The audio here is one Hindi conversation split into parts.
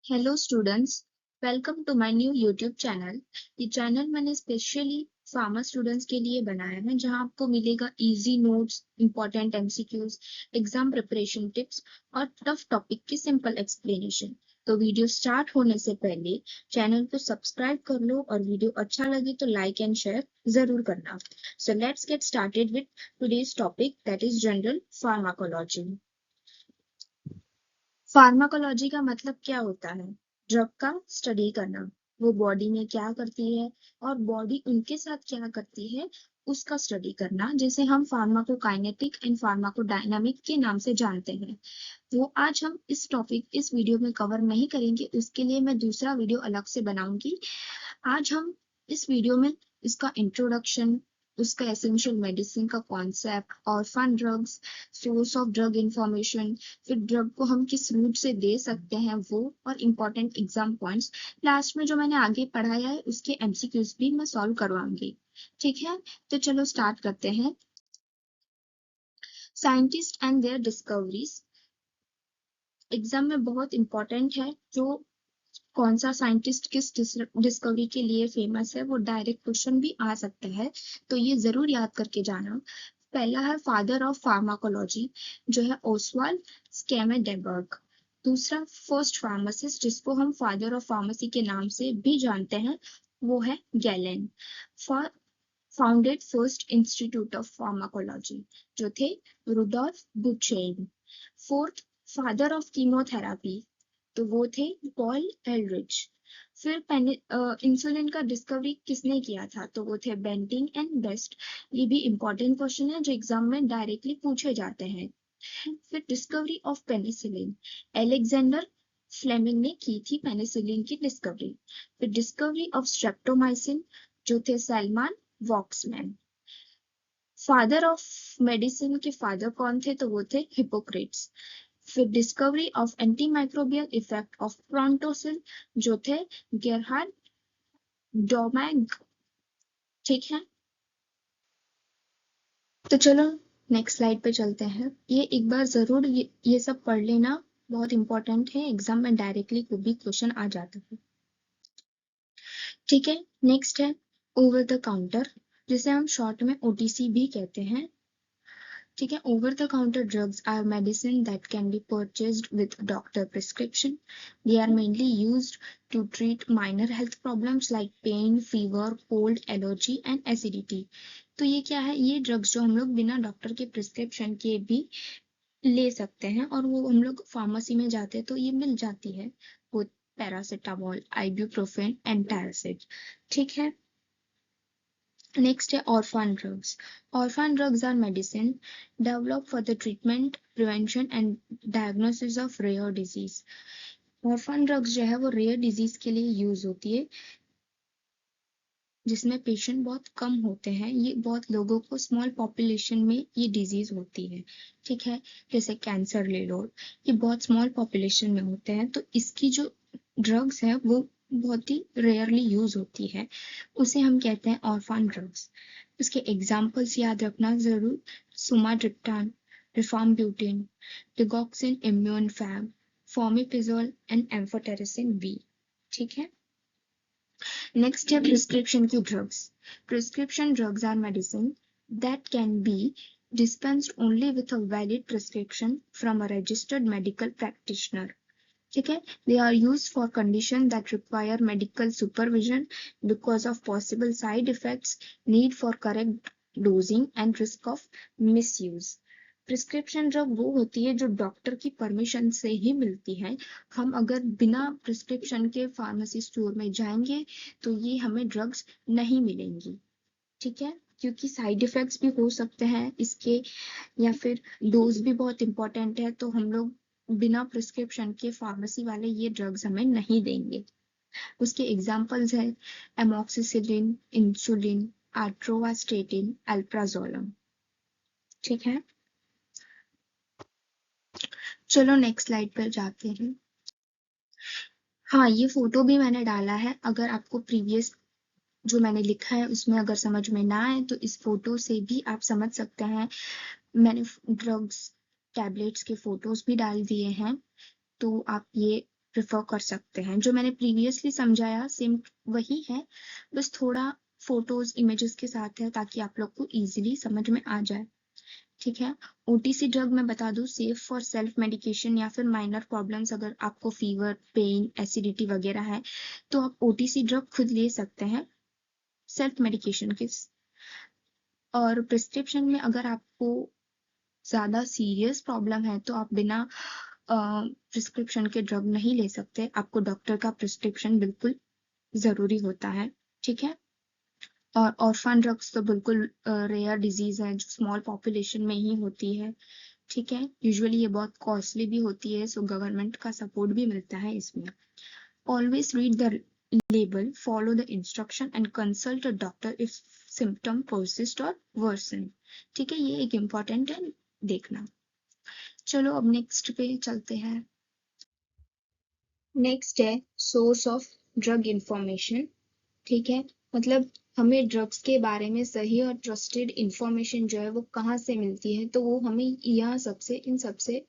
Hello students, welcome to my new YouTube channel. ये चैनल मैंने स्पेशली फार्मा स्टूडेंट्स के लिए बनाया है, जहां आपको मिलेगा easy notes, important MCQs, exam preparation tips और टफ टॉपिक की सिंपल एक्सप्लेनेशन। तो वीडियो स्टार्ट होने से पहले चैनल को सब्सक्राइब कर लो और वीडियो अच्छा लगे तो लाइक एंड शेयर जरूर करना। So let's get started with today's topic, that is general pharmacology. Pharmacology का मतलब क्या होता है? ड्रग का स्टडी करना। वो बॉडी में क्या करती है और बॉडी उनके साथ क्या करती है, उसका स्टडी करना, जिसे हम फार्माकोकाइनेटिक एंड फार्माकोडायनामिक के नाम से जानते हैं। वो आज हम इस वीडियो में कवर नहीं करेंगे, उसके लिए मैं दूसरा वीडियो अलग से बनाऊंगी। आज हम इस वीडियो में इसका इंट्रोडक्शन, उसका एसेंशियल मेडिसिन का concept, orphan drugs, source of drug information, फिर ड्रग को हम किस रूट से दे सकते हैं वो, और इम्पोर्टेंट एग्जाम पॉइंट्स। लास्ट में जो मैंने आगे पढ़ाया है उसके एमसीक्यूज भी मैं सॉल्व करवाऊंगी। ठीक है, तो चलो स्टार्ट करते हैं। Scientist and their discoveries exam में बहुत इंपॉर्टेंट है। जो कौन सा साइंटिस्ट किस डिस्कवरी के लिए फेमस है, वो डायरेक्ट क्वेश्चन भी आ सकता है, तो ये जरूर याद करके जाना। पहला है फादर ऑफ फार्माकोलॉजी, जो है ओसवाल्ड स्केमेडेबर्ग। दूसरा फर्स्ट फार्मासिस्ट, जिसको हम फादर ऑफ फार्मेसी के नाम से भी जानते हैं, वो है Galen. Founded first institute of pharmacology, जो थे Rudolf Buchheim. Fourth father of chemotherapy, तो वो थे पॉल एलरिच। फिर इंसुलिन का डिस्कवरी किसने किया था, तो वो थे बेंटिंग एंड बेस्ट। ये भी इंपॉर्टेंट क्वेश्चन है जो एग्जाम में डायरेक्टली पूछे जाते हैं। फिर discovery of penicillin, Alexander Fleming ने की थी पेनिसिलिन की डिस्कवरी। फिर डिस्कवरी ऑफ स्ट्रेप्टोमाइसिन, जो थे Selman Waksman. Father of medicine के फादर कौन थे, तो वो थे हिपोक्रेट्स। फिर discovery of antimicrobial effect of prontosil, जो थे गेरहार्ड डोमैग। ठीक है, तो चलो नेक्स्ट स्लाइड पे चलते हैं। ये एक बार जरूर ये सब पढ़ लेना, बहुत इंपॉर्टेंट है, एग्जाम में डायरेक्टली कोई भी क्वेश्चन आ जाता है। ठीक है, नेक्स्ट है ओवर द काउंटर, जिसे हम शॉर्ट में ओटीसी भी कहते हैं। ठीक है, over the counter drugs are medicine that can be purchased with doctor prescription. They are mainly used to treat minor health problems like pain, fever, cold, allergy and acidity. तो ये क्या है? ये ड्रग्स जो हम लोग बिना डॉक्टर के प्रिस्क्रिप्शन के भी ले सकते हैं, और वो हम लोग फार्मेसी में जाते हैं तो ये मिल जाती है। वो पैरासिटामोल, आइब्यूप्रोफेन, एंटासिड। ठीक है, नेक्स्ट है orphan drugs. Orphan drugs are medicine develop for the treatment, prevention and diagnosis of rare disease. Orphan drugs जो है वो रेयर डिजीज के लिए यूज होती है, जिसमें पेशेंट बहुत कम होते हैं। ये बहुत लोगों को, स्मॉल पॉपुलेशन में ये डिजीज होती है। ठीक है, जैसे कैंसर ले लो, ये बहुत स्मॉल पॉपुलेशन में होते हैं, तो इसकी जो ड्रग्स है वो बहुत ही रेयरली यूज होती है, उसे हम कहते हैं ऑर्फन ड्रग्स। उसके एग्जाम्पल्स याद रखना जरूर: sumatriptan, rifabutin, digoxin, immune fab, fomepizole and amphotericin B. ठीक है, नेक्स्ट है प्रिस्क्रिप्शन की drugs. Prescription drugs are medicine that can be dispensed only with a valid prescription from a registered medical practitioner. ठीक है, they are used for conditions that require medical supervision because of possible side effects, need for correct dosing and risk of misuse. Prescription drug वो होती है जो डॉक्टर की परमिशन से ही मिलती है। हम अगर बिना प्रिस्क्रिप्शन के फार्मेसी स्टोर में जाएंगे तो ये हमें ड्रग्स नहीं मिलेंगी। ठीक है, क्योंकि साइड इफेक्ट्स भी हो सकते हैं इसके, या फिर डोज भी बहुत इंपॉर्टेंट है, तो हम लोग बिना प्रिस्क्रिप्शन के फार्मेसी वाले ये ड्रग्स हमें नहीं देंगे। उसके एग्जांपल्स है एमोक्सिसिलिन, इंसुलिन, आट्रोवास्टेटिन, अल्प्राजोलम। ठीक है, चलो नेक्स्ट स्लाइड पर जाते हैं। हाँ, ये फोटो भी मैंने डाला है, अगर आपको प्रीवियस जो मैंने लिखा है उसमें अगर समझ में ना आए तो इस फोटो से भी आप समझ सकते हैं। मैंने ड्रग्स टैबलेट्स के फोटोज भी डाल दिए हैं, तो आप ये प्रेफर कर सकते हैं। जो मैंने प्रीवियसली समझाया सेम वही है, बस थोड़ा फोटोज इमेजेस के साथ है ताकि आप लोग को इजीली समझ में आ जाए। ठीक है। ओटीसी ड्रग मैं बता दूं, सेफ फॉर सेल्फ मेडिकेशन या फिर माइनर प्रॉब्लम्स, अगर आपको फीवर, पेन, एसिडिटी वगैरह है तो आप ओटीसी ड्रग खुद ले सकते हैं सेल्फ मेडिकेशन के। और प्रिस्क्रिप्शन में अगर आपको ज्यादा सीरियस प्रॉब्लम है तो आप बिना प्रिस्क्रिप्शन के ड्रग नहीं ले सकते, आपको डॉक्टर का प्रिस्क्रिप्शन बिल्कुल जरूरी होता है। ठीक है। और ऑर्फन ड्रग्स तो बिल्कुल रेयर डिजीज है जो स्मॉल पॉपुलेशन में ही होती है। ठीक है। यूजुअली ये बहुत कॉस्टली भी होती है, सो गवर्नमेंट का सपोर्ट भी मिलता है इसमें। Always read the label, follow the instruction and consult a doctor if symptom persist और वर्सन। ठीक है, ये एक इम्पॉर्टेंट है देखना। चलो अब नेक्स्ट पे चलते हैं। नेक्स्ट है सोर्स ऑफ ड्रग इंफॉर्मेशन। ठीक है, मतलब हमें ड्रग्स के बारे में सही और ट्रस्टेड इंफॉर्मेशन जो है वो कहाँ से मिलती है, तो वो हमें यहाँ सबसे इन सबसे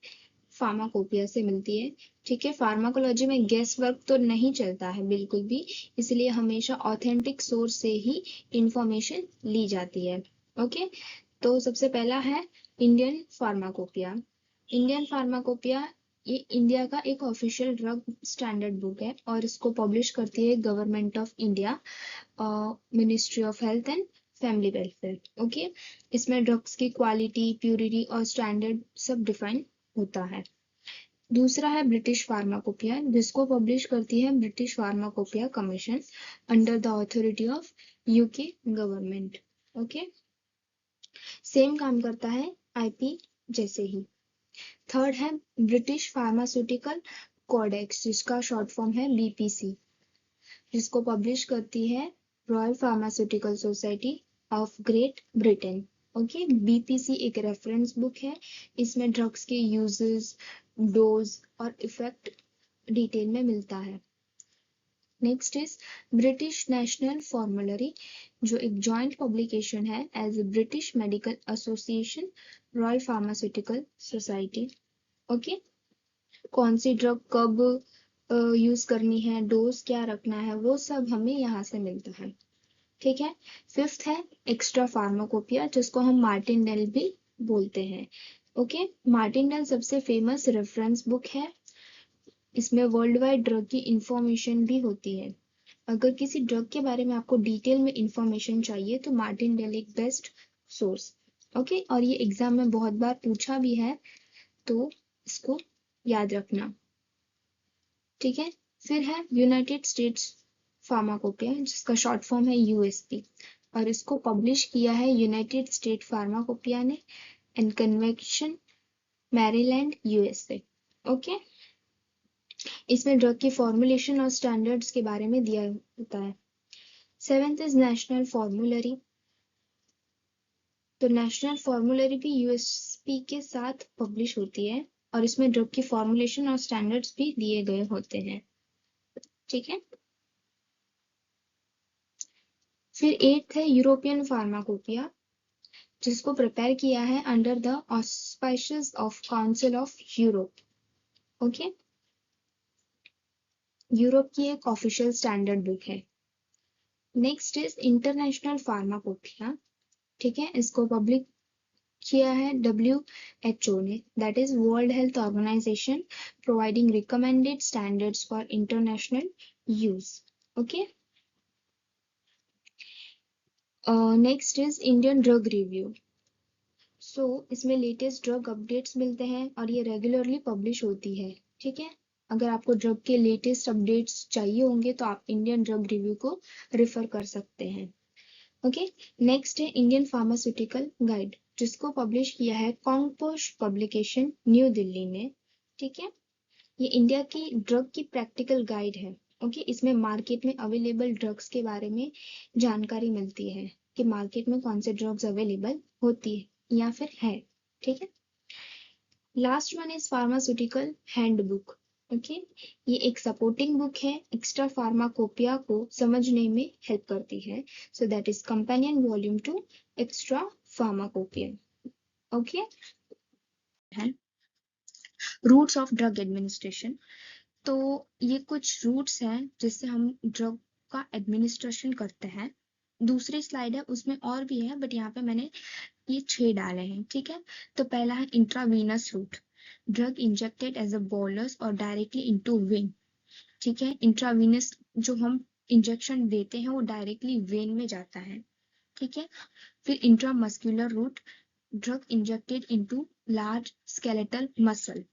फार्माकोपिया से मिलती है। ठीक है। फार्माकोलॉजी में गेस वर्क तो नहीं चलता है बिल्कुल भी, इसलिए हमेशा ऑथेंटिक सोर्स से ही इंफॉर्मेशन ली जाती है। ओके, तो सबसे पहला है इंडियन फार्माकोपिया। इंडियन फार्माकोपिया ये इंडिया का एक ऑफिशियल ड्रग स्टैंडर्ड बुक है और इसको पब्लिश करती है government of India, ministry of health and family welfare. Okay, इसमें ड्रग्स की क्वालिटी, प्यूरिटी और स्टैंडर्ड सब डिफाइन होता है। दूसरा है ब्रिटिश फार्माकोपिया, जिसको पब्लिश करती है British pharmacopoeia commission under the authority of UK government. Okay, same काम करता है आईपी जैसे ही। थर्ड है ब्रिटिश फार्मास्यूटिकल कोडेक्स, जिसका शॉर्ट फॉर्म है बीपीसी, जिसको पब्लिश करती है royal pharmaceutical society of great Britain. Okay, BPC एक रेफरेंस बुक है, इसमें ड्रग्स के यूजेस, डोज और इफेक्ट डिटेल में मिलता है। Next is British national formulary, जो एक जॉइंट पब्लिकेशन है as British medical association, royal pharmaceutical society. Okay, कौन सी ड्रग कब यूज करनी है, डोज क्या रखना है, वो सब हमें यहाँ से मिलता है। ठीक है। फिफ्थ है एक्स्ट्रा फार्माकोपिया, जिसको हम मार्टिनडेल भी बोलते हैं। ओके, मार्टिनडेल सबसे फेमस रेफरेंस बुक है, इसमें वर्ल्ड वाइड ड्रग की इंफॉर्मेशन भी होती है। अगर किसी ड्रग के बारे में आपको डिटेल में इंफॉर्मेशन चाहिए तो मार्टिनडेल एक बेस्ट सोर्स। ओके, और ये एग्जाम में बहुत बार पूछा भी है, तो इसको याद रखना। ठीक है। फिर है यूनाइटेड स्टेट्स फार्माकोपिया, जिसका शॉर्ट फॉर्म है यूएसपी, और इसको पब्लिश किया है यूनाइटेड स्टेट फार्माकोपिया ने and convention, Maryland, USA. Okay, इसमें ड्रग की फॉर्मुलेशन और स्टैंडर्ड्स के बारे में दिया होता है। सेवेंथ इज नेशनल फॉर्मूलरी, तो नेशनल फॉर्मूलरी भी यूएसपी के साथ पब्लिश होती है और इसमें ड्रग की फॉर्मुलेशन और स्टैंडर्ड्स भी दिए गए होते हैं। ठीक है। फिर एट्थ है यूरोपियन फार्माकोपिया, जिसको प्रिपेयर किया है under the auspices of council of Europe. Okay, Europe की एक ऑफिशियल स्टैंडर्ड बुक है। Next is international pharmacopoeia. ठीक है, इसको पब्लिक किया है WHO ने, that is world health organisation, providing recommended standards for international use. Okay, next is Indian drug review. So इसमें लेटेस्ट ड्रग अपडेट्स मिलते हैं और ये रेगुलरली पब्लिश होती है। ठीक है, अगर आपको ड्रग के लेटेस्ट अपडेट्स चाहिए होंगे तो आप इंडियन ड्रग रिव्यू को रेफर कर सकते हैं। ओके, नेक्स्ट है इंडियन फार्मास्यूटिकल गाइड, जिसको पब्लिश किया है कॉन्गपोश पब्लिकेशन, न्यू दिल्ली में। ठीक है, ये इंडिया की ड्रग की प्रैक्टिकल गाइड है। ओके, इसमें मार्केट में अवेलेबल ड्रग्स के बारे में जानकारी मिलती है कि मार्केट में कौन से ड्रग्स अवेलेबल होती है या फिर है। ठीक है। Last one is pharmaceutical handbook. Okay, ये एक सपोर्टिंग बुक है, एक्स्ट्रा फार्माकोपिया को समझने में हेल्प करती है, so that is companion volume 2 extra pharmacopoeia. Okay, routes of drug administration. तो ये कुछ रूट्स हैं जिससे हम ड्रग का एडमिनिस्ट्रेशन करते हैं। दूसरी स्लाइड है उसमें और भी है, बट यहाँ पे मैंने ये 6 डाले हैं, ठीक है। तो पहला है intravenous route, drug injected as a bolus और डायरेक्टली इनटू वेन, ठीक है। इंट्रावीनस जो हम इंजेक्शन देते हैं वो डायरेक्टली वेन में जाता है, ठीक है। फिर intramuscular route, drug injected into large skeletal muscle,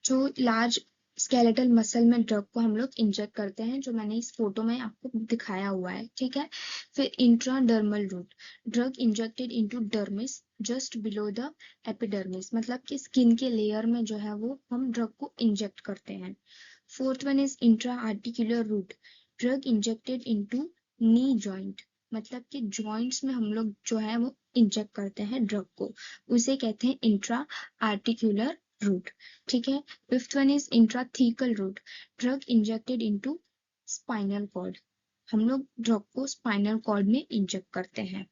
जो लार्ज स्केलेटल मसल में ड्रग को हम लोग इंजेक्ट करते हैं, जो मैंने इस फोटो में आपको दिखाया हुआ है, ठीक है। फिर intradermal root, drug injected into dermis just below the epidermis, मतलब कि स्किन के लेयर में जो है वो हम ड्रग को इंजेक्ट करते हैं। Fourth one is intra articular route, drug injected into knee joint, मतलब कि जॉइंट्स में हम लोग जो है वो इंजेक्ट करते हैं ड्रग को, उसे कहते हैं इंट्रा आर्टिकुलर रूट, ठीक है। Fifth one is intrathecal route, drug injected into spinal cord, हम लोग ड्रग को स्पाइनल कॉर्ड में इंजेक्ट करते हैं।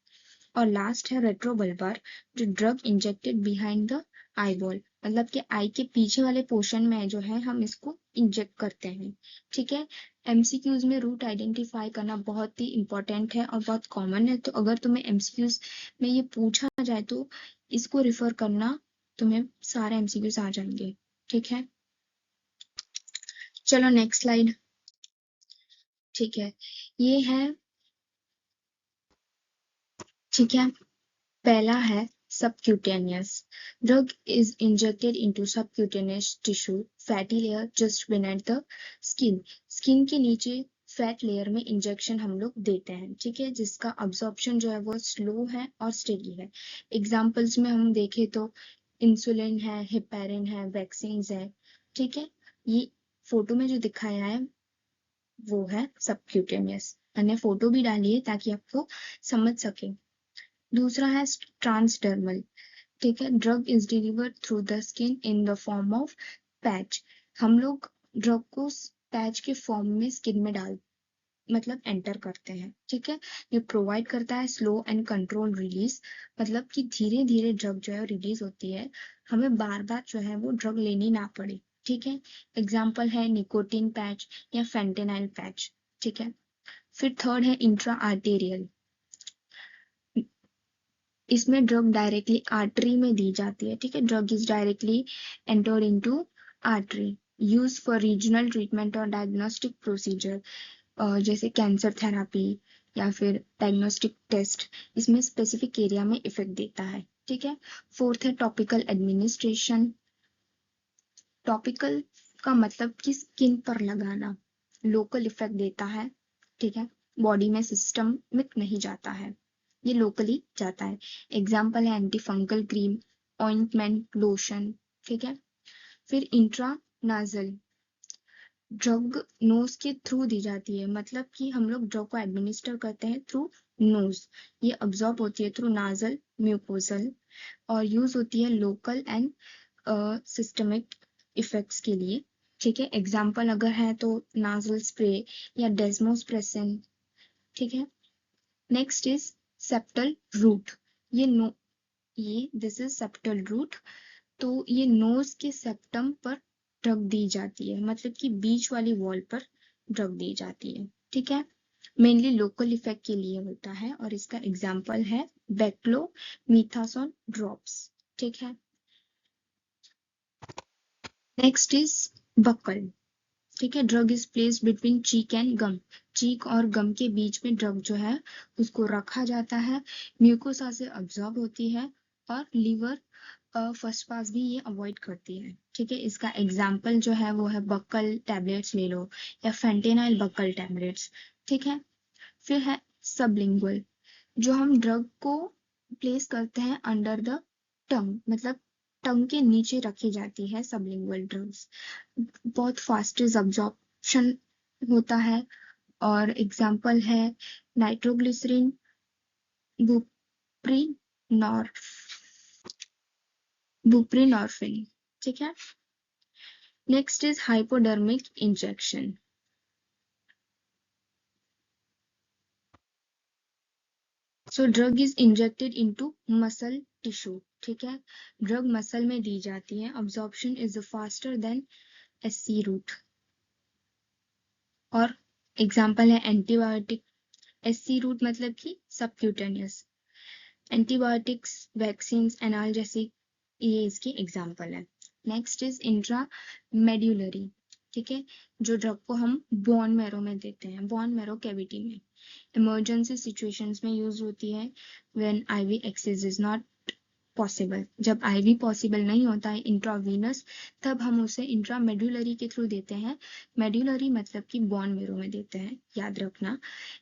और लास्ट है रेट्रोबल्बार, जो drug injected behind the eye ball, मतलब कि आई के पीछे वाले पोर्शन में जो है हम इसको इंजेक्ट करते हैं, ठीक है। एमसीक्यूज में रूट आइडेंटिफाई करना बहुत ही इंपॉर्टेंट है और बहुत कॉमन है, तो अगर तुम्हें एमसीक्यूज में ये पूछा जाए तो इसको रिफर करना, तुम्हें सारे एमसीक्यूज आ जाएंगे, ठीक है। चलो नेक्स्ट स्लाइड, ठीक है। ये है, ठीक है, पहला है subcutaneous. Drug is injected into subcutaneous tissue, fatty layer just beneath the skin. Skin के नीचे फैट लेयर में इंजेक्शन हम लोग देते हैं, ठीक है, जिसका अब्जॉर्प्शन जो है वो स्लो है और स्टेडी है। एग्जाम्पल्स में हम देखें तो इंसुलिन है, हेपेरिन है, वैक्सीन है, ठीक है। ये फोटो में जो दिखाया है वो है सबक्यूटेनियस, मैंने फोटो भी डाली है ताकि आपको समझ सके। दूसरा है ट्रांसडर्मल, ठीक है, drug is delivered through the skin in the form of patch, हम लोग ड्रग को पैच के फॉर्म में स्किन में डाल, मतलब एंटर करते हैं, ठीक है। ये प्रोवाइड करता है स्लो एंड कंट्रोल रिलीज, मतलब कि धीरे धीरे ड्रग जो है रिलीज होती है, हमें बार बार जो है वो ड्रग लेनी ना पड़े, ठीक है। एग्जाम्पल है निकोटीन पैच या फेंटेनाइल पैच, ठीक है। फिर थर्ड है इंट्रा आर्टेरियल, इसमें ड्रग डायरेक्टली आर्टरी में दी जाती है, ठीक है। Drug is directly entered into artery, use for regional treatment और डायग्नोस्टिक प्रोसीजर, जैसे कैंसर थेरापी या फिर डायग्नोस्टिक टेस्ट, इसमें स्पेसिफिक एरिया में इफेक्ट देता है, ठीक है। फोर्थ है टॉपिकल एडमिनिस्ट्रेशन, टॉपिकल का मतलब कि स्किन पर लगाना, लोकल इफेक्ट देता है, ठीक है, बॉडी में सिस्टमिक नहीं जाता है, ये लोकली जाता है। एग्जाम्पल है anti fungal cream, ointment, lotion, ठीक है। फिर इंट्रा नाजल, ड्रग नोज के थ्रू दी जाती है, मतलब कि हम लोग ड्रग को एडमिनिस्टर करते हैं थ्रू नोज, ये अब्जॉर्ब होती है थ्रू नाजल म्यूकोसल और यूज होती है लोकल एंड सिस्टमिक इफेक्ट्स के लिए, ठीक है। एग्जाम्पल अगर है तो नाजल स्प्रे या डेस्मोप्रेसिन, ठीक है। नेक्स्ट इज सेप्टल रूट, ये नो ये दिस इज सेप्टल रूट, तो ये नोज के सेप्टम पर ड्रग दी जाती है, मतलब कि बीच वाली वॉल पर ड्रग दी जाती है, ठीक है। मेनली लोकल इफेक्ट के लिए होता है और इसका एग्जाम्पल है बेक्लो मीथासोन ड्रॉप्स, ठीक है। नेक्स्ट इज बकल, ठीक है, drug is placed between cheek and gum, cheek और गम के बीच में ड्रग जो है उसको रखा जाता है, म्यूकोसा से अब्जॉर्ब होती है और लीवर फर्स्ट पास भी ये अवॉइड करती है, ठीक है। इसका एग्जाम्पल जो है वो है बकल टैबलेट्स ले लो या फेंटेनाइल बकल टैबलेट्स, ठीक है। फिर है सबलिंगुअल, जो हम ड्रग को प्लेस करते हैं अंडर द टंग, मतलब टंग के नीचे रखी जाती है सबलिंगुअल ड्रग्स, बहुत फास्टेस्ट अब्जॉर्प्शन होता है और एग्जाम्पल है नाइट्रोग्लिसरीन, बुप्रीनॉर्फ बुप्रीनॉर्फिन, ठीक है। Next is hypodermic injection, so drug is injected into muscle tissue, ठीक है। ड्रग मसल में दी जाती है, absorption is faster than SC route. और एग्जाम्पल है एंटीबायोटिक, एससी रूट मतलब कि सबक्यूटेनियस, एंटीबायोटिक्स, वैक्सीन, एनाल्जेसिक, ये इसके एग्जाम्पल है। नेक्स्ट इज इंट्रा मेड्यूलरी, ठीक है, जो ड्रग को हम बोन मैरो में देते हैं, बोन मैरो कैविटी में। इमरजेंसी सिचुएशंस में यूज होती है when IV access is not possible, जब आईवी पॉसिबल नहीं होता है इंट्रावीनस, तब हम उसे इंट्रामेड्युलरी के थ्रू देते हैं। मेड्युलरी मतलब कि बोन मैरो में देते हैं, याद रखना।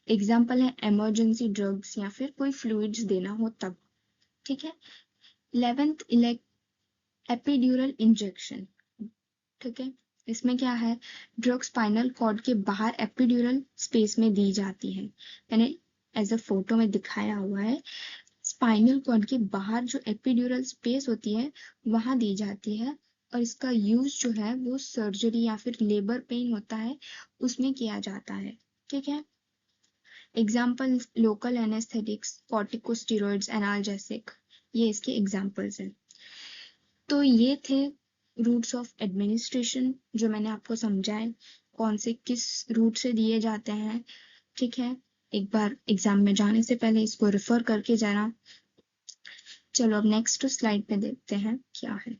एग्जाम्पल है इमरजेंसी ड्रग्स या फिर कोई फ्लूइड्स देना हो तब, ठीक है। 11th एपिड्यूरल इंजेक्शन, ठीक है। इसमें क्या है, ड्रग स्पाइनल कॉर्ड के बाहर एपिड्यूरल स्पेस में दी जाती है। मैंने एज अ फोटो में दिखाया हुआ है, स्पाइनल कॉर्ड के बाहर जो एपिड्यूरल स्पेस होती है वहां दी जाती है, और इसका यूज जो है वो सर्जरी या फिर लेबर पेन होता है उसमें किया जाता है, ठीक है। Example local anaesthetics, corticosteroids, analgesic, ये इसके एग्जाम्पल्स हैं। तो ये थे रूट्स ऑफ एडमिनिस्ट्रेशन जो मैंने आपको समझाए, कौन से किस रूट से दिए जाते हैं, ठीक है। एक बार एग्जाम में जाने से पहले इसको रेफर करके जाना। चलो अब नेक्स्ट स्लाइड पे देखते हैं क्या है।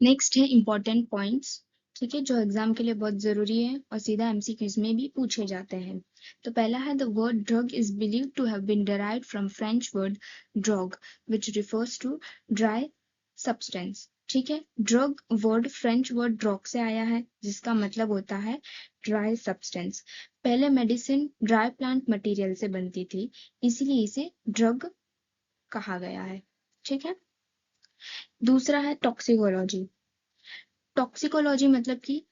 नेक्स्ट है इंपॉर्टेंट पॉइंट्स, ठीक है, जो एग्जाम के लिए बहुत जरूरी है और सीधा एमसीक्यूज में भी पूछे जाते हैं। तो पहला है, the word drug is believed to have been derived from French word drogue which refers to dry substance, ठीक है। Drug word French word drogue से आया है जिसका मतलब होता है ड्राई सब्सटेंस। पहले मेडिसिन ड्राई प्लांट मटेरियल से बनती थी, इसीलिए इसे ड्रग कहा गया है, ठीक है। दूसरा है टॉक्सिकोलॉजी, टॉक्सिकोलॉजी मतलब कि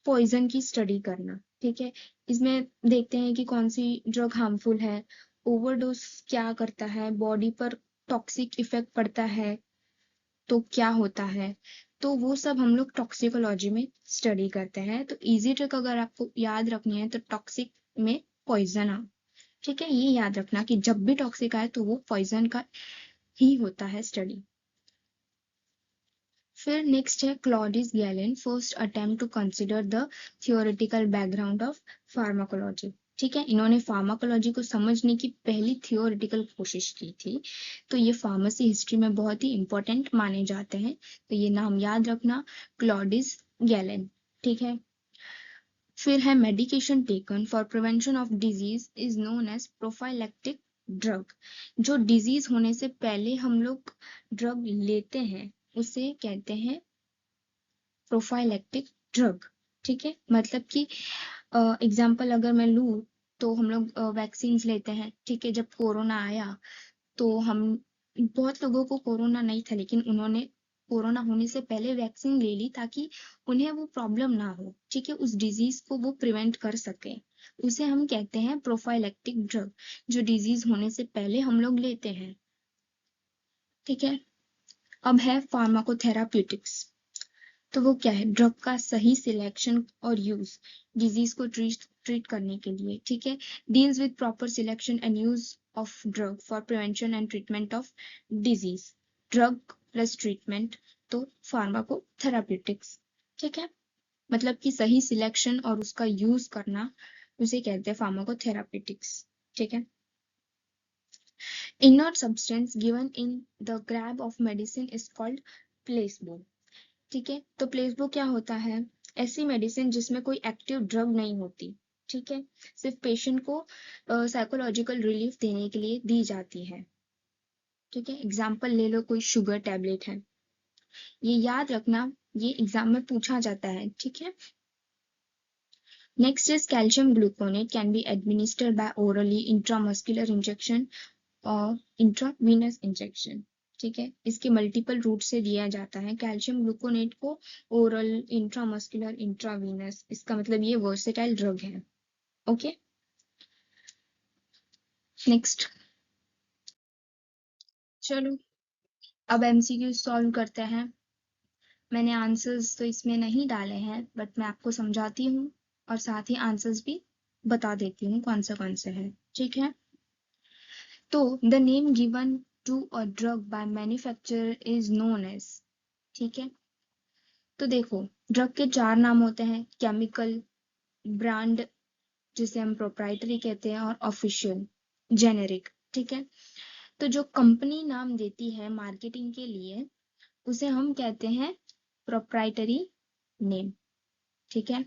पॉइजन की स्टडी करना, ठीक है। इसमें देखते हैं कि कौन सी ड्रग हार्मफुल है, ओवरडोज क्या करता है, बॉडी पर टॉक्सिक इफेक्ट पड़ता है तो क्या होता है, तो वो सब हम लोग टॉक्सिकोलॉजी में स्टडी करते हैं। तो इजी ट्रिक अगर आपको याद रखनी है तो टॉक्सिक में पॉइजन आ, ठीक है, ये याद रखना कि जब भी टॉक्सिक आए तो वो पॉइजन का ही होता है स्टडी। फिर नेक्स्ट है Claudius Galen first attempt to consider the theoretical background of pharmacology, ठीक है। इन्होंने फार्माकोलॉजी को समझने की पहली थियोरेटिकल कोशिश की थी, तो ये फार्मेसी हिस्ट्री में बहुत ही इंपॉर्टेंट माने जाते हैं, तो ये नाम याद रखना, क्लॉडिस गैलेन, ठीक है। फिर है medication taken for prevention of disease is known as prophylactic drug, जो डिजीज होने से पहले हम लोग ड्रग लेते हैं उसे कहते हैं प्रोफाइलेक्टिक ड्रग, ठीक है। मतलब कि एग्जाम्पल अगर मैं लूँ तो हम लोग वैक्सीन लेते हैं, ठीक है। जब कोरोना आया तो हम, बहुत लोगों को कोरोना नहीं था लेकिन उन्होंने कोरोना होने से पहले वैक्सीन ले ली ताकि उन्हें वो प्रॉब्लम ना हो, ठीक है, उस डिजीज को वो प्रिवेंट कर सके, उसे हम कहते हैं प्रोफाइलेक्टिक ड्रग, जो डिजीज होने से पहले हम लोग लेते हैं, ठीक है। अब है फार्माकोथेराप्यूटिक्स, तो वो क्या है, ड्रग का सही सिलेक्शन और यूज डिजीज को ट्रीट करने के लिए, ठीक है। Deals with proper selection and use of drug for prevention and treatment of disease, drug plus treatment, तो फार्माकोथेराप्यूटिक्स, ठीक है। मतलब कि सही सिलेक्शन और उसका यूज करना, उसे कहते हैं फार्माकोथेराप्यूटिक्स, ठीक है। Inert substance given in the grab of medicine is called placebo, ठीक है। तो प्लेसबो क्या होता है, ऐसी मेडिसिन जिसमें कोई एक्टिव ड्रग नहीं होती, ठीक है, सिर्फ पेशेंट को साइकोलॉजिकल रिलीफ देने के लिए दी जाती है, ठीक है। एग्जाम्पल ले लो, कोई शुगर टैबलेट है, ये याद रखना, ये एग्जाम में पूछा जाता है, ठीक है। Next is calcium gluconate can be administered by orally, intramuscular injection और इंट्रावीनस इंजेक्शन, ठीक है। इसके मल्टीपल रूट से दिया जाता है कैल्शियम ग्लूकोनेट को, ओरल, इंट्रामस्कुलर, इंट्रावीनस, इसका मतलब ये वर्सेटाइल ड्रग है, ओके। नेक्स्ट, चलो अब एमसीक्यू सॉल्व करते हैं। मैंने आंसर्स तो इसमें नहीं डाले हैं बट मैं आपको समझाती हूँ और साथ ही आंसर्स भी बता देती हूँ कौन से है, ठीक है। तो the name given to a drug by manufacturer is known as। ठीक है, तो देखो ड्रग के 4 नाम होते हैं, केमिकल, ब्रांड जिसे हम प्रोप्राइटरी कहते हैं, और ऑफिशियल जेनेरिक। ठीक है, तो जो कंपनी नाम देती है मार्केटिंग के लिए उसे हम कहते हैं प्रोप्राइटरी नेम। ठीक है,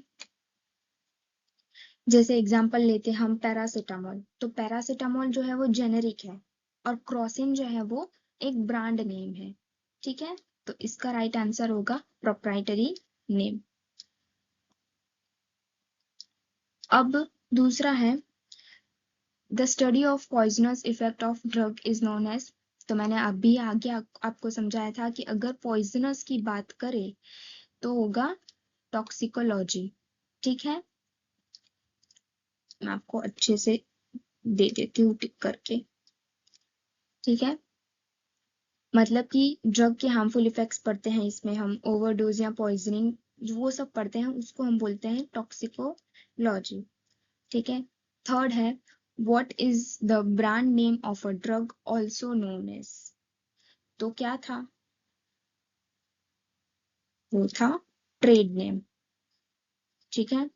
जैसे एग्जांपल लेते हैं हम पैरासिटामोल, तो पैरासिटामोल जो है वो जेनेरिक है और क्रोसिन जो है वो एक ब्रांड नेम है। ठीक है, तो इसका राइट आंसर होगा प्रोप्राइटरी नेम। अब दूसरा है the study of poisonous effect of drug is known as. तो मैंने अभी आगे आपको समझाया था कि अगर पॉइजनस की बात करें तो होगा टॉक्सिकोलॉजी। ठीक है, मैं आपको अच्छे से दे देती हूँ टिक करके। ठीक है, मतलब कि ड्रग के हार्मफुल इफेक्ट्स पढ़ते हैं इसमें हम, ओवरडोज या पॉइजनिंग वो सब पढ़ते हैं, उसको हम बोलते हैं टॉक्सिकोलॉजी। ठीक है, थर्ड है what is the brand name of a drug also known as. तो क्या था, वो था ट्रेड नेम। ठीक है,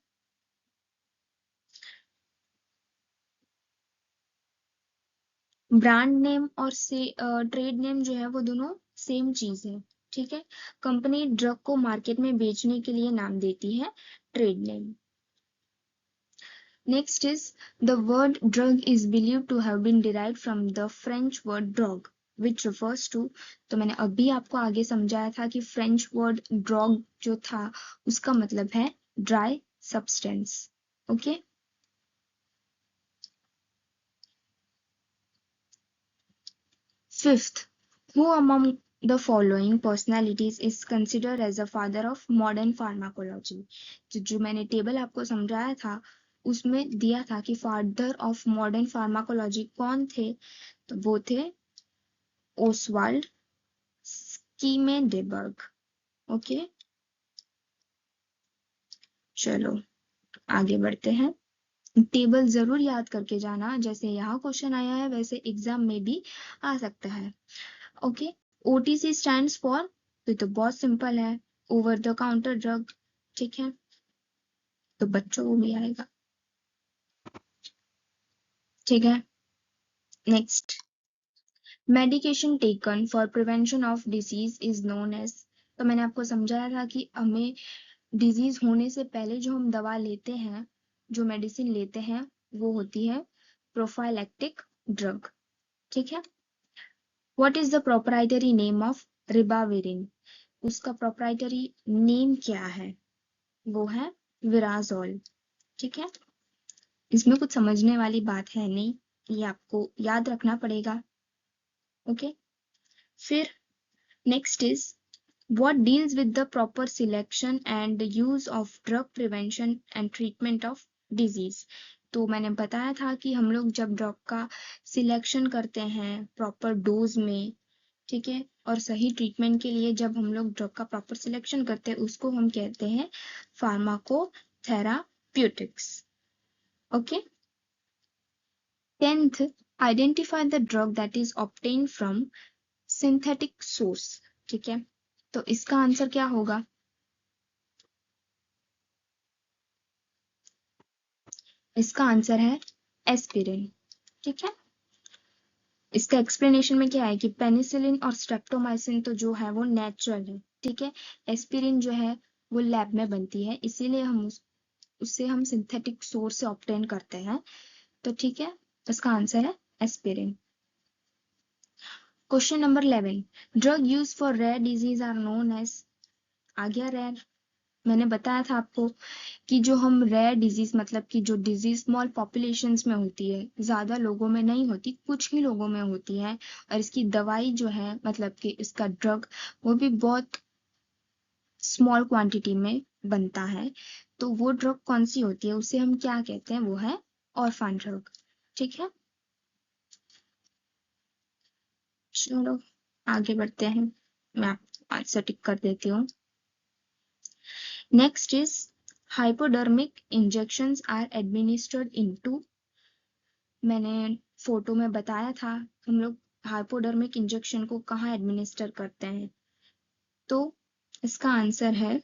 ब्रांड नेम और से ट्रेड नेम जो है वो दोनों सेम चीज है। ठीक है, कंपनी ड्रग को मार्केट में बेचने के लिए नाम देती है trade name. Next is the word drug is believed to have been derived from the French word drogue, which refers to। तो मैंने अभी आपको आगे समझाया था कि फ्रेंच वर्ड ड्रग जो था उसका मतलब है dry substance. Okay, fifth, who among the following personalities is considered as a father of modern pharmacology। जो मैंने टेबल आपको समझाया था उसमें दिया था कि फादर ऑफ मॉडर्न फार्माकोलॉजी कौन थे, तो वो थे ओसवाल्ड स्कीमेडेबर्ग। ओके, चलो आगे बढ़ते हैं। टेबल जरूर याद करके जाना, जैसे यहाँ क्वेश्चन आया है वैसे एग्जाम में भी आ सकता है। ओके, ओटीसी स्टैंड्स फॉर, तो बहुत सिंपल है, ओवर द काउंटर ड्रग। ठीक है, तो बच्चों को भी आएगा। ठीक है, next, medication taken for prevention of disease is known as. तो मैंने आपको समझाया था कि हमें डिजीज होने से पहले जो हम दवा लेते हैं, जो मेडिसिन लेते हैं, वो होती है प्रोफाइलैक्टिक ड्रग। ठीक है, what is the proprietary name of ribavirin. उसका प्रोप्राइटरी नेम क्या है, वो है विराजोल। ठीक है, इसमें कुछ समझने वाली बात है नहीं, ये आपको याद रखना पड़ेगा। ओके, फिर next is what deals with the proper selection and use of drug prevention and treatment of disease। तो मैंने बताया था कि हम लोग जब ड्रग का सिलेक्शन करते हैं प्रॉपर डोज में, ठीक है, और सही ट्रीटमेंट के लिए जब हम लोग ड्रग का प्रॉपर सिलेक्शन करते हैं उसको हम कहते हैं pharmacotherapeutics. Okay, 10th, identify the drug that is obtain from synthetic source. ठीक है, तो इसका आंसर क्या होगा, इसका आंसर है एस्पिरिन। ठीक है, इसका एक्सप्लेनेशन में क्या है कि पेनिसिलिन और स्ट्रेप्टोमाइसिन तो जो है वो नेचुरल है। ठीक है, एस्पिरिन जो है वो लैब में बनती है, इसीलिए हम उससे हम सिंथेटिक सोर्स से ऑब्टेन करते हैं। तो ठीक है, इसका आंसर है aspirin. Question number 11, drug use for rare disease are known as. आ गया रेयर, मैंने बताया था आपको कि जो हम रेयर डिजीज मतलब कि जो डिजीज स्मॉल पॉपुलेशंस में होती है, ज्यादा लोगों में नहीं होती, कुछ ही लोगों में होती है, और इसकी दवाई जो है मतलब कि इसका ड्रग वो भी बहुत स्मॉल क्वांटिटी में बनता है, तो वो ड्रग कौन सी होती है, उसे हम क्या कहते हैं, वो है ऑर्फन ड्रग। ठीक है, चलो आगे बढ़ते हैं, मैं आपको आंसर टिक कर देती हूँ। Next is hypodermic injections are administered into। मैंने फोटो में बताया था, हम लोग हाइपोडर्मिक इंजेक्शन को कहाँ एडमिनिस्टर करते हैं? तो इसका आंसर है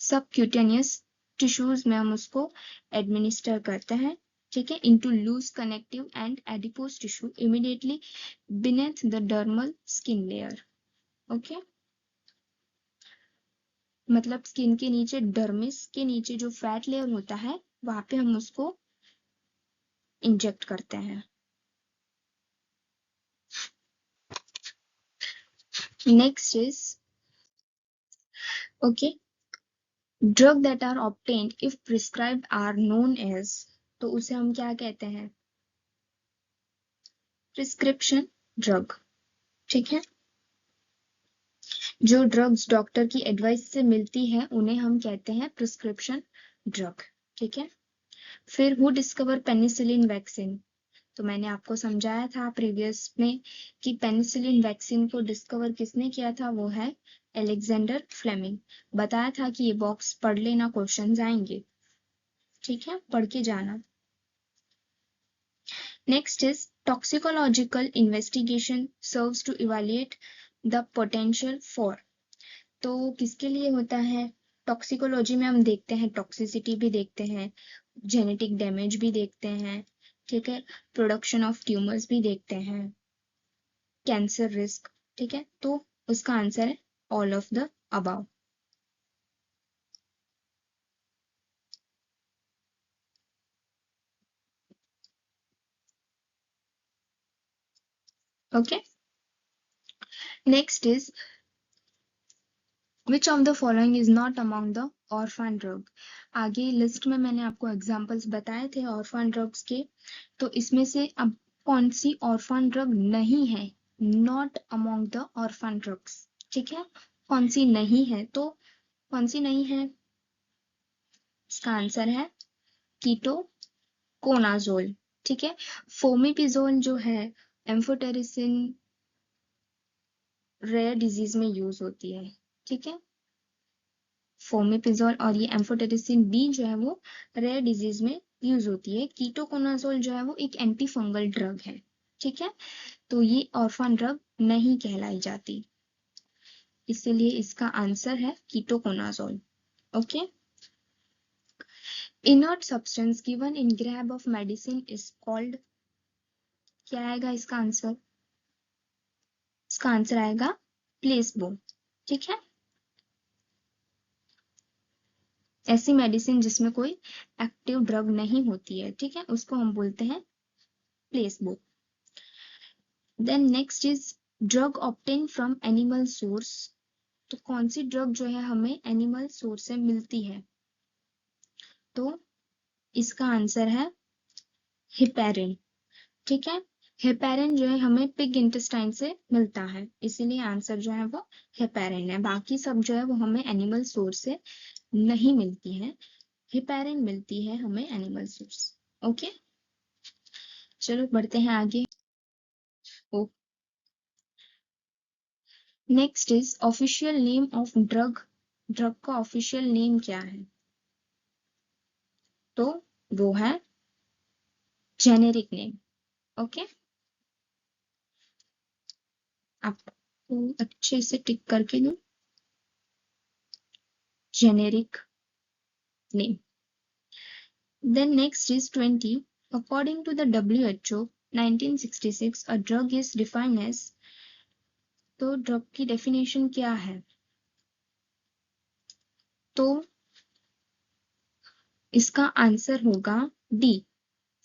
सबक्यूटेनियस टिश्यूज में हम उसको एडमिनिस्टर करते हैं, ठीक है, into loose connective and adipose tissue immediately beneath the dermal skin layer. Okay, मतलब स्किन के नीचे, डर्मिस के नीचे जो फैट लेयर होता है वहां पे हम उसको इंजेक्ट करते हैं। Next is okay, drug that are obtained if prescribed are known as, तो उसे हम क्या कहते हैं? प्रिस्क्रिप्शन ड्रग, ठीक है। जो ड्रग्स डॉक्टर की एडवाइस से मिलती है उन्हें हम कहते हैं प्रिस्क्रिप्शन ड्रग, ठीक है। फिर हु डिस्कवर पेनिसिलिन वैक्सीन, तो मैंने आपको समझाया था प्रीवियस में कि पेनिसिलिन वैक्सीन को डिस्कवर किसने किया था, वो है एलेक्जेंडर फ्लेमिंग। बताया था कि ये बॉक्स पढ़ लेना, क्वेश्चंस आएंगे, ठीक है, पढ़ के जाना। Next is toxicological investigation serves to evaluate the potential for, तो किसके लिए होता है? टॉक्सिकोलॉजी में हम देखते हैं, टॉक्सिसिटी भी देखते हैं, जेनेटिक डैमेज भी देखते हैं, ठीक है, प्रोडक्शन ऑफ ट्यूमर्स भी देखते हैं, कैंसर रिस्क, ठीक है। तो उसका आंसर है all of the above. Okay, next is which of the following is not among the orphan drug. आगे लिस्ट में मैंने आपको एग्जांपल्स बताए थे ऑर्फन ड्रग्स के, तो इसमें से अब कौन सी ऑर्फन ड्रग नहीं है? Not among the orphan drugs, ठीक है, कौन सी नहीं है? तो कौन सी नहीं है? इसका आंसर है कीटोकोनाजोल, ठीक है। फोमिपिजोल जो है एम्फोटेरिसिन रेयर डिजीज में यूज होती है, ठीक है। फोमिपिजोल और ये एम्फोटेरिसिन बी जो है वो रेयर डिजीज में यूज होती है। कीटोकोनाजोल जो है वो एक एंटी फंगल ड्रग है, ठीक है, तो ये ऑर्फन ड्रग नहीं कहलाई जाती, इसलिए इसका आंसर है ketoconazole. Okay, inert substance given in grab of medicine is called, क्या आएगा इसका आंसर? इसका आंसर आएगा प्लेसबो, ठीक है। ऐसी मेडिसिन जिसमें कोई एक्टिव ड्रग नहीं होती है, ठीक है, उसको हम बोलते हैं placebo. Then next is drug obtain from animal source, तो कौन सी ड्रग जो है हमें एनिमल सोर्स से मिलती है? तो इसका आंसर है हिपेरिन, ठीक है। हेपेरिन जो है हमें पिग इंटेस्टाइन से मिलता है, इसीलिए आंसर जो है वो हेपेरिन है। बाकी सब जो है वो हमें एनिमल सोर्स से नहीं मिलती है, हेपेरिन मिलती है हमें एनिमल सोर्स। ओके, चलो बढ़ते हैं आगे। Next is official name of drug, drug का ऑफिशियल नेम क्या है? तो वो है जेनेरिक नेम। ओके, आपको अच्छे से टिक करके दो, generic name. Then next is 20. According to the WHO 1966, a drug is defined as, तो ड्रग की डेफिनेशन क्या है? तो इसका आंसर होगा डी,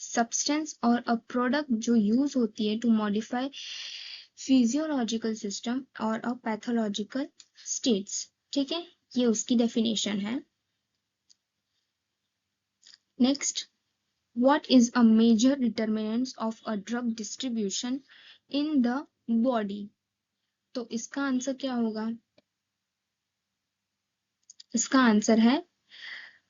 सब्सटेंस और अ प्रोडक्ट जो यूज होती है टू मॉडिफाई फिजियोलॉजिकल सिस्टम और अ पैथोलॉजिकल स्टेट्स, ठीक है, ये उसकी डेफिनेशन है। Next, what is a major determinant of a drug distribution in the body, तो इसका आंसर क्या होगा? इसका आंसर है,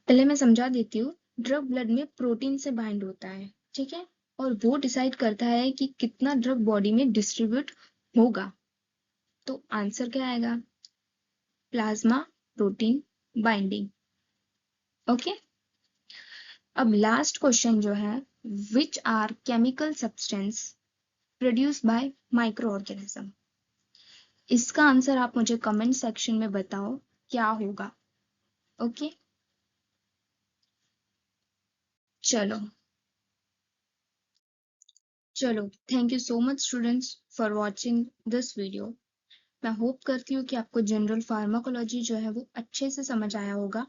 पहले मैं समझा देती हूँ, ड्रग ब्लड में प्रोटीन से बाइंड होता है, ठीक है, और वो डिसाइड करता है कि कितना ड्रग बॉडी में डिस्ट्रीब्यूट होगा। तो आंसर क्या आएगा? Plasma protein binding. ओके, अब लास्ट क्वेश्चन जो है, which are chemical substance produce by micro organism. इसका आंसर आप मुझे कमेंट सेक्शन में बताओ क्या होगा। ओके, चलो चलो, thank you so much students for watching this video. मैं होप करती हूँ कि आपको जनरल फार्माकोलॉजी जो है वो अच्छे से समझ आया होगा।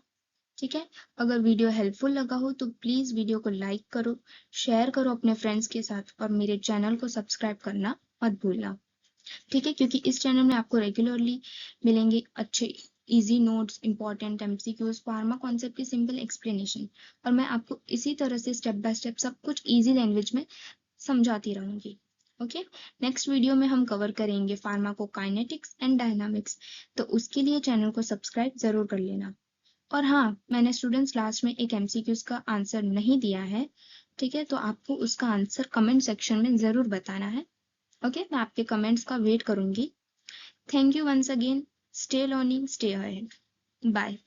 ठीक है, अगर वीडियो हेल्पफुल लगा हो तो प्लीज वीडियो को लाइक करो, शेयर करो अपने फ्रेंड्स के साथ और मेरे चैनल को सब्सक्राइब करना मत भूलना। ठीक है, क्योंकि इस चैनल में आपको रेगुलरली मिलेंगे अच्छे easy notes, important MCQs, pharma concept की सिंपल एक्सप्लेनेशन, और मैं आपको इसी तरह से स्टेप बाय स्टेप सब कुछ इजी लैंग्वेज में समझाती रहूंगी। ओके, नेक्स्ट वीडियो में हम कवर करेंगे फार्माकोकाइनेटिक्स एंड डायनामिक्स, तो उसके लिए चैनल को सब्सक्राइब जरूर कर लेना। और हाँ, मैंने स्टूडेंट्स लास्ट में एक एमसीक्यूज का आंसर नहीं दिया है। ठीक है, तो आपको उसका आंसर कमेंट सेक्शन में जरूर बताना है। ओके, मैं आपके कमेंट्स का वेट करूंगी। Thank you once again. Stay learning, stay ahead. Bye.